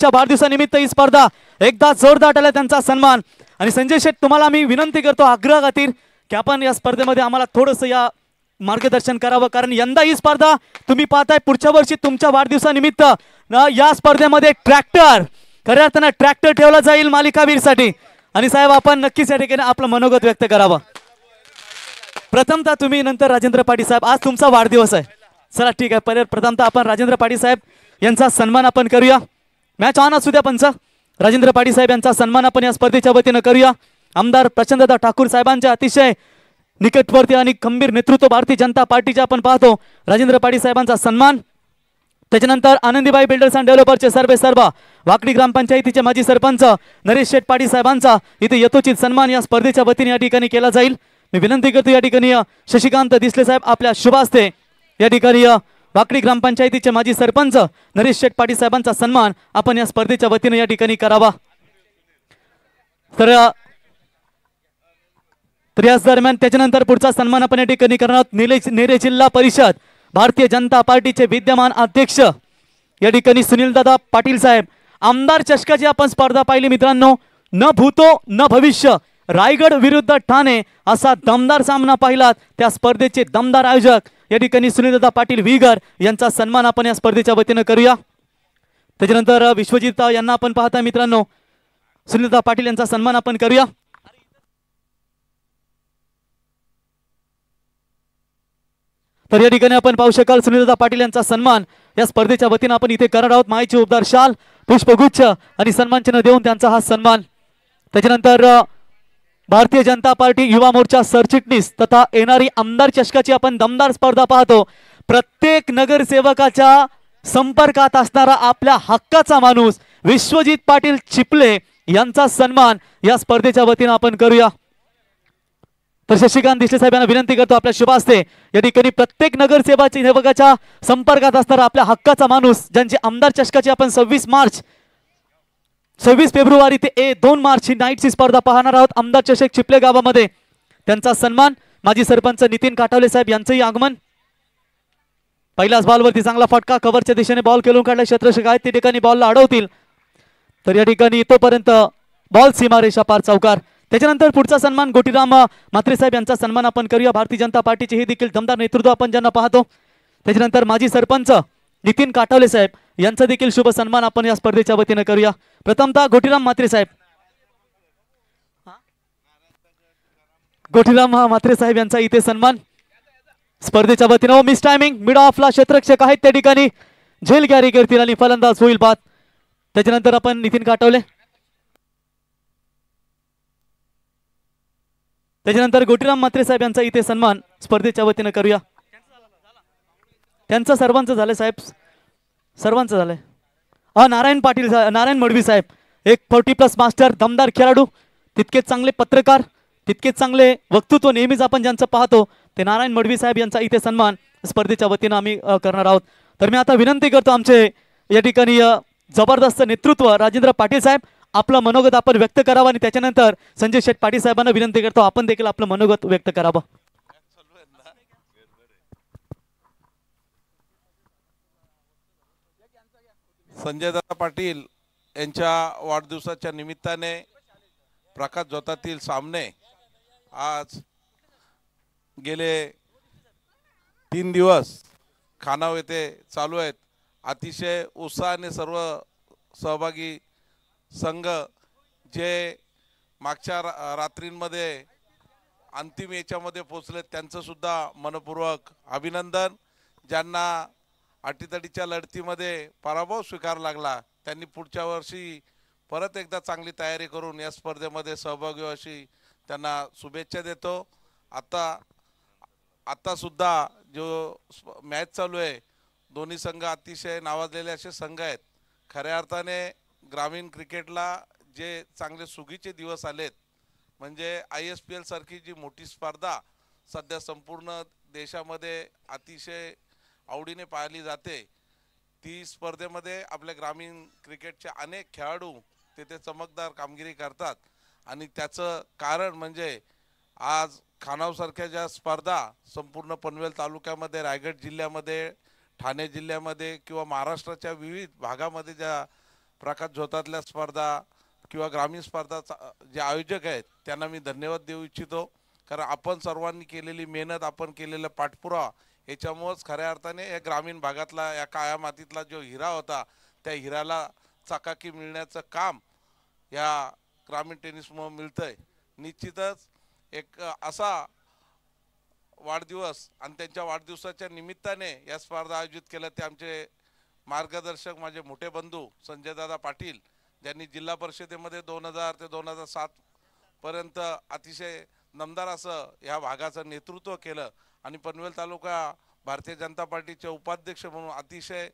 शेठच्या वाढदिवसानिमित्त ही स्पर्धा एकदा जोरदार टाळ्या त्यांचा सन्मान। आणि संजय शेठ तुम्हाला मी विनंती करतो आग्रह खातीर की आपण या स्पर्धेमध्ये आम्हाला थोडंसं या मार्गदर्शन करावं, कारण यंदा ही स्पर्धा तुम्ही पाहताय पुढच्या वर्षी तुमच्या वाढदिवसानिमित्त या स्पर्धेमध्ये ट्रॅक्टर खऱ्या अर्थानं ट्रॅक्टर ठेवला जाईल मालिकावीरसाठी। आणि साहेब आपण नक्कीच या ठिकाणी आपलं मनोगत व्यक्त करावं। प्रथमतः तुम्ही नंतर राजेंद्र पाटील साहेब, आज तुमचा वाढदिवस आहे, चला ठीक आहे, पहिले प्रथमतः आपण राजेंद्र पाटील साहेब यांचा सन्मान आपण करूया। मॅच ऑन असू द्या पंच, राजेंद्र पाटील साहेब यांचा सन्मान आपण या स्पर्धेच्या वतीनं करूया। आमदार प्रचंडदा ठाकूर साहेबांच्या अतिशय निकटवर्ती आणि खंबीर नेतृत्व भारतीय जनता पार्टीचे आपण पाहतो, राजेंद्र पाटील साहेबांचा सन्मान। त्याच्यानंतर आनंदीबाई बिल्डर्स अँड डेव्हलपर्सचे सर्व वाकडी ग्रामपंचायतीचे माजी सरपंच नरेश शेठ पाटील साहेबांचा इथे यथोचित सन्मान या स्पर्धेच्या वतीने या ठिकाणी केला जाईल। मी विनंती करतो या ठिकाणी शशिकांत दिसले साहेब आपल्या शुभ हस्ते या ठिकाणी वाकडी ग्रामपंचायतीचे माजी सरपंच नरेश शेठ पाटील साहेबांचा सन्मान आपण या स्पर्धेच्या वतीने या ठिकाणी करावा। तर याच दरम्यान त्याच्यानंतर पुढचा सन्मान आपण या ठिकाणी करणार नेरे जिल्हा परिषद भारतीय जनता पार्टीचे विद्यमान अध्यक्ष या ठिकाणी सुनीलदादा पाटील साहेब। आमदार चषकाची आपण स्पर्धा पाहिली मित्रांनो, न भूतो न भविष्य, रायगड विरुद्ध ठाणे असा दमदार सामना पाहिलात। त्या स्पर्धेचे दमदार आयोजक या ठिकाणी सुनीलदादा पाटील विगर यांचा सन्मान आपण या स्पर्धेच्या वतीनं करूया। त्याच्यानंतर विश्वजित यांना आपण पाहता मित्रांनो, सुनीलदादा पाटील यांचा सन्मान आपण करूया। तर या ठिकाणी आपण पाहू शकाल सुनीलदादा पाटील यांचा सन्मान या स्पर्धेच्या वतीनं आपण इथे करणार आहोत। माहिती उपदार शाल, पुष्पगुच्छ आणि सन्मान चिन्ह देऊन त्यांचा हा सन्मान। त्याच्यानंतर भारतीय जनता पार्टी युवा मोर्चा सरचिटणीस तथा येणारी आमदार चषकाची आपण दमदार स्पर्धा पाहतो। प्रत्येक नगरसेवकाच्या संपर्कात असणारा आपल्या हक्काचा माणूस विश्वजित पाटील चिपले यांचा सन्मान या स्पर्धेच्या वतीनं आपण करूया। तर शशिकांत दिसले साहेब यांना विनंती करतो आपल्या शुभ हस्ते या ठिकाणी प्रत्येक नगरसेवकाच्या संपर्कात असणारा आपल्या हक्काचा माणूस ज्यांची आमदार चषकाची आपण 26 फेब्रुवारी ते 2 मार्च ही नाईटची स्पर्धा पाहणार आहोत आमदार चषक चिपले गावामध्ये, त्यांचा सन्मान माजी सरपंच नितीन काटावले साहेब यांचंही आगमन। पहिल्याच बॉलवरती चांगला फटका, कव्हरच्या दिशेने बॉल खेळून काढला, क्षेत्ररक्षक आहेत त्या ठिकाणी बॉलला अडवतील, तर या ठिकाणी तोपर्यंत बॉल सीमारेषा पार चौकार। त्याच्यानंतर पुढचा सन्मान गोटीराम म्हात्रे साहेब यांचा सन्मान आपण करूया। भारतीय जनता पार्टीचे हे देखील दमदार नेतृत्व आपण ज्यांना पाहतो। त्याच्यानंतर माजी सरपंच नितीन काटावले साहेब यांचा देखील शुभ सन्मान आपण या स्पर्धेच्या वतीनं करूया। प्रथमतः गोटीराम म्हात्रे साहेब, गोटीराम म्हात्रे साहेब यांचा इथे सन्मान स्पर्धेच्या वतीनं। मिस टायमिंग, मिड ऑफला क्षेत्ररक्षक आहेत त्या ठिकाणी झेल कॅरी करतील आणि फलंदाज होईल बाद। त्याच्यानंतर आपण नितीन काटावले, त्याच्यानंतर गोटीराम म्हात्रे साहेब यांचा इथे सन्मान स्पर्धेच्या वतीनं करूया। त्यांचं सर्वांचं झालं साहेब, सर्वांचं झालंय। नारायण पाटील, नारायण मडवी साहेब, एक 40+ मास्टर, दमदार खेळाडू, तितकेच चांगले पत्रकार, तितकेच चांगले वक्तृत्व नेहमीच आपण ज्यांचं पाहतो ते नारायण मडवी साहेब यांचा इथे सन्मान स्पर्धेच्या वतीनं आम्ही करणार आहोत। तर मी आता विनंती करतो आमचे या ठिकाणी जबरदस्त नेतृत्व राजेंद्र पाटील साहेब आपलं मनोगत आपण व्यक्त करावं आणि त्याच्यानंतर संजय शेठ पाटील साहेबांना विनंती करतो आपण देखील आपलं मनोगत व्यक्त करावं। संजयदादा पाटील यांच्या वाढदिवसाच्या निमित्ताने प्रकाश जोतातील सामने आज गेले 3 दिवस खानाव येथे चालू आहेत। अतिशय उत्साहाने सर्व सहभागी संघ जे मागच्या रात्रींमध्ये अंतिम याच्यामध्ये पोहोचले त्यांचं सुद्धा मनपूर्वक अभिनंदन। ज्यांना अटीतटीच्या लढतीमध्ये पराभव स्वीकार लागला त्यांनी पुढच्या वर्षी परत एकदा चांगली तयारी करून या स्पर्धेमध्ये सहभागी व्हावी अशी त्यांना शुभेच्छा देतो। आता सुद्धा जो मॅच चालू आहे दोन्ही संघ अतिशय नावाजलेले असे संघ आहेत। खऱ्या अर्थाने ग्रामीण क्रिकेटला जे चांगले सुगीचे दिवस आलेत म्हणजे ISPL सारखी जी मोठी स्पर्धा सध्या संपूर्ण देशामध्ये अतिशय आवडीने पाहिली जाते, ती स्पर्धेमध्ये आपल्या ग्रामीण क्रिकेटचे अनेक खेळाडू तिथे चमकदार कामगिरी करतात आणि त्याचं कारण म्हणजे आज खानावसारख्या ज्या स्पर्धा संपूर्ण पनवेल तालुक्यामध्ये, रायगड जिल्ह्यामध्ये, ठाणे जिल्ह्यामध्ये किंवा महाराष्ट्राच्या विविध भागामध्ये ज्या प्रकाश झोतातल्या स्पर्धा किंवा ग्रामीण स्पर्धा जे आयोजक आहेत त्यांना मी धन्यवाद देऊ इच्छितो. कारण आपण सर्वांनी केलेली मेहनत, आपण केलेला पाठपुरावा याच्यामुळेच खऱ्या अर्थाने या ग्रामीण भागातला, या काळ्या मातीतला जो हिरा होता त्या हिराला चाकाकी मिळण्याचं काम या ग्रामीण टेनिसमुळे मिळतंय. निश्चितच एक असा वाढदिवस आणि त्यांच्या वाढदिवसाच्या निमित्ताने या स्पर्धा आयोजित केल्या ते आमचे मार्गदर्शक, माझे मोठे बंधू संजयदादा पाटील, ज्यांनी जिल्हा परिषदेमध्ये 2000 ते 2007 पर्यंत अतिशय दमदार असं या भागाचं नेतृत्व केलं आणि पनवेल तालुका भारतीय जनता पार्टीचे उपाध्यक्ष म्हणून अतिशय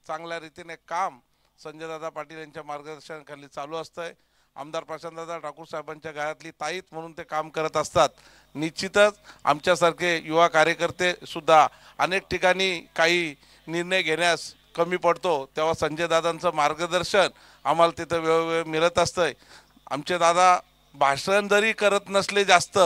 चांगल्या रीतीने काम संजयदादा पाटील यांच्या मार्गदर्शनाखाली चालू असतंय. आमदार प्रशांतदादा ठाकूर साहेबांच्या घरातली ताईत म्हणून ते काम करत असतात. निश्चितच आमच्यासारखे युवा कार्यकर्ते सुद्धा अनेक ठिकाणी काही निर्णय घेण्यास कमी पडतो, तेव्हा संजयदादांचं मार्गदर्शन आम्हाला तिथं वेळोवेळी मिळत असतंय. आमचे दादा भाषण जरी करत नसले जास्त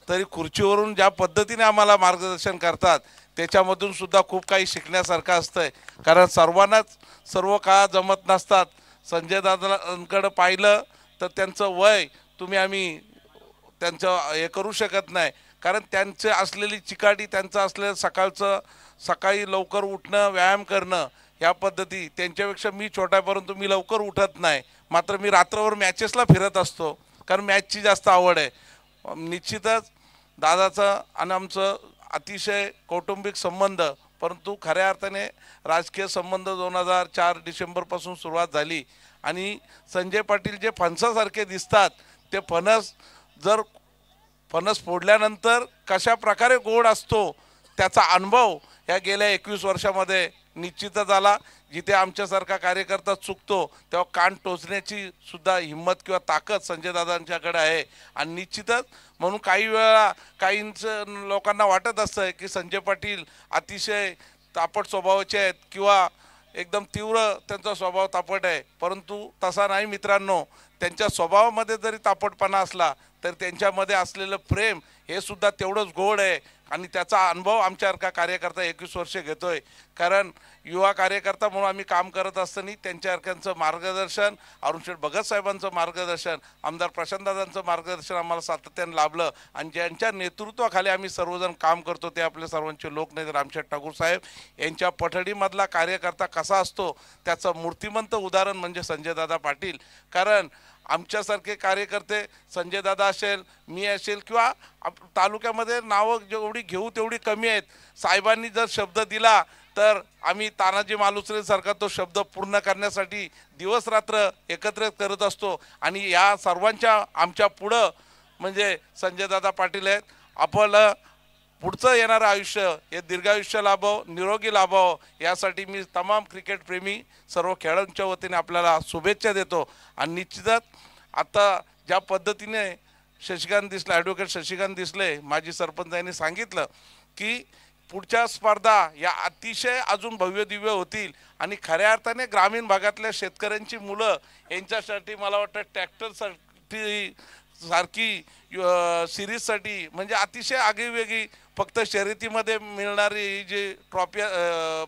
तरी खुर्चीवरून ज्या पद्धतीने आम्हाला मार्गदर्शन करतात त्याच्यामधून सुद्धा खूप काही शिकण्यासारखं असतंय. कारण सर्वांनाच सर्व काळ जमत नसतात. संजयदादांकडे पाहिलं तर त्यांचं वय आम्ही त्यांचं हे करू शकत नाही, कारण त्यांचे असलेली चिकाटी, त्यांचं असलेलं सकाळी लवकर उठणं, व्यायाम करणं या पद्धती त्यांच्यापेक्षा मी छोटा, परंतु मी लवकर उठत नाही. मात्र मी रात्रभर मॅचेसला फिरत असतो कारण मॅचची जास्त आवड आहे. निश्चितच दादाचं आणि आमचं अतिशय कौटुंबिक संबंध, परंतु खऱ्या अर्थाने राजकीय संबंध 2004 डिसेंबरपासून सुरुवात झाली आणि संजय पाटील जे फणसासारखे दिसतात ते फणस फोडल्यानंतर कशा प्रकारे गोड असतो त्याचा अनुभव या गेल्या 21 वर्षामध्ये निश्चितच आला. जिथे आमच्यासारखा कार्यकर्ता चुकतो तेव्हा कान टोचण्याची सुद्धा हिंमत किंवा ताकद संजयदादांच्याकडे आहे. आणि निश्चितच म्हणून काही वेळा लोकांना वाटत असतं की संजय पाटील अतिशय तापट स्वभावाचे आहेत किंवा एकदम तीव्र त्यांचा स्वभाव तापट आहे, परंतु तसा नाही मित्रांनो. त्यांच्या स्वभावामध्ये जरी तापटपणा असला तर त्यांच्यामध्ये असलेलं प्रेम हे सुद्धा तेवढंच गोड आहे आणि त्याचा अनुभव आमच्यासारखा कार्यकर्ता 21 वर्ष घेतोय. कारण युवा कार्यकर्ता म्हणून आम्ही काम करत असताना त्यांच्यासारख्यांचं मार्गदर्शन, अरुण शेठ भगत साहेबांचं मार्गदर्शन, आमदार प्रशांतदादांचं मार्गदर्शन आम्हाला सातत्याने लाभलं आणि ज्यांच्या नेतृत्वाखाली आम्ही सर्वजण काम करतो ते आपले सर्वांचे लोकनेते रामशेठ ठाकूर साहेब यांच्या पठडीमधला कार्यकर्ता कसा असतो त्याचं मूर्तिमंत उदाहरण म्हणजे संजयदादा पाटील. कारण आमच्यासारखे कार्यकर्ते संजयदादा असेल, मी असेल किंवा तालुक्यामध्ये नावं जेवढी घेऊ तेवढी कमी आहेत. साहेबांनी जर शब्द दिला तर आम्ही तानाजी मालुसरेसारखा तो शब्द पूर्ण करण्यासाठी दिवस रात्र एकत्रित करत असतो आणि या सर्वांच्या आमच्या पुढं म्हणजे संजयदादा पाटील आहेत. आपलं पुढचं येणारं आयुष्य हे दीर्घायुष्य लाभावं, निरोगी लाभावं यासाठी मी तमाम क्रिकेट प्रेमी सर्व खेळाडूंच्या वतीने आपल्याला शुभेच्छा देतो. आणि निश्चितच आता ज्या पद्धतीने ॲडव्होकेट शशिकांत दिसले माजी सरपंच यांनी सांगितलं की पुढच्या स्पर्धा या अतिशय अजून भव्य दिव्य होतील आणि खऱ्या अर्थाने ग्रामीण भागातल्या शेतकऱ्यांची मुलं यांच्यासाठी मला वाटतं ट्रॅक्टरसाठी सारखी सिरीजसाठी म्हणजे अतिशय आगळीवेगळी फक्त शर्यतीमध्ये मिळणारी जी ट्रॉफी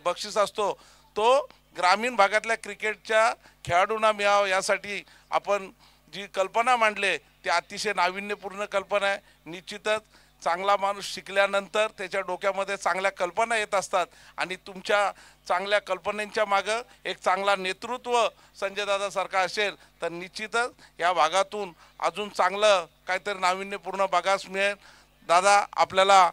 बक्षीस असतो तो ग्रामीण भागातल्या क्रिकेटच्या खेळाडूंना मिळावं यासाठी आपण जी कल्पना मांडले ती अतिशय नाविन्यपूर्ण कल्पना आहे. निश्चितच चांगला माणूस शिकल्यानंतर त्याच्या डोक्यामध्ये चांगल्या कल्पना येत असतात आणि तुमच्या चांगल्या कल्पनेच्या मागं एक चांगला नेतृत्व संजयदादासारखा असेल तर निश्चितच या भागातून अजून चांगलं काहीतरी नाविन्यपूर्ण बघास मिळेल. दादा आपल्याला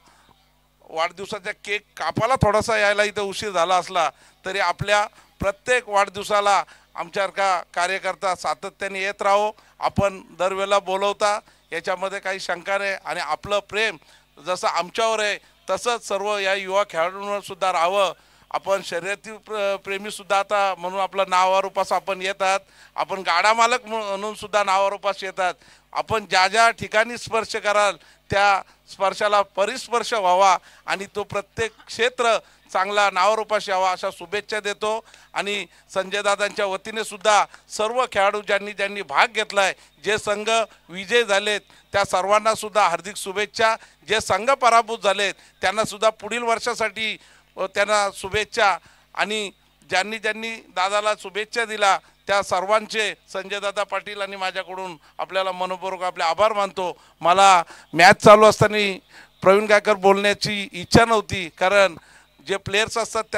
वाढदिवसाच्या केक कापायला थोडासा यायला इथं उशीर झाला असला तरी आपल्या प्रत्येक वाढदिवसाला आमच्यासारखा कार्यकर्ता सातत्याने येत राहो. आपण दरवेळेला बोलवता याच्यामध्ये काही शंका नाही आणि आपलं प्रेम जसं आमच्यावर आहे तसंच सर्व या युवा खेळाडूंवर सुद्धा राहावं. आपण शर्यती प्रेमीसुद्धा आता म्हणून आपलं नावारूपास आपण येतात, आपण गाडा मालक म्हणून सुद्धा नावारूपास येतात. आपण ज्या ज्या ठिकाणी स्पर्श कराल त्या स्पर्शाला परिस्पर्श व्हावा आणि तो प्रत्येक क्षेत्र चांगला नावारूपास यावा अशा शुभेच्छा देतो. आणि संजयदादांच्या वतीने सुद्धा सर्व खेळाडू ज्यांनी भाग घेतलाय, जे संघ विजय झालेत त्या सर्वांना सुद्धा हार्दिक शुभेच्छा. जे संघ पराभूत झालेत त्यांना सुद्धा पुढील वर्षासाठी त्यांना शुभेच्छा. आणि ज्यांनी दादाला शुभेच्छा दिला त्या सर्वांचे संजयदादा पाटील आणि माझ्याकडून आपल्याला मनपूर्वक आपले आभार मानतो. मला मॅच चालू असताना प्रवीण गायकर बोलण्याची इच्छा नव्हती, कारण जे प्लेयर्स असतात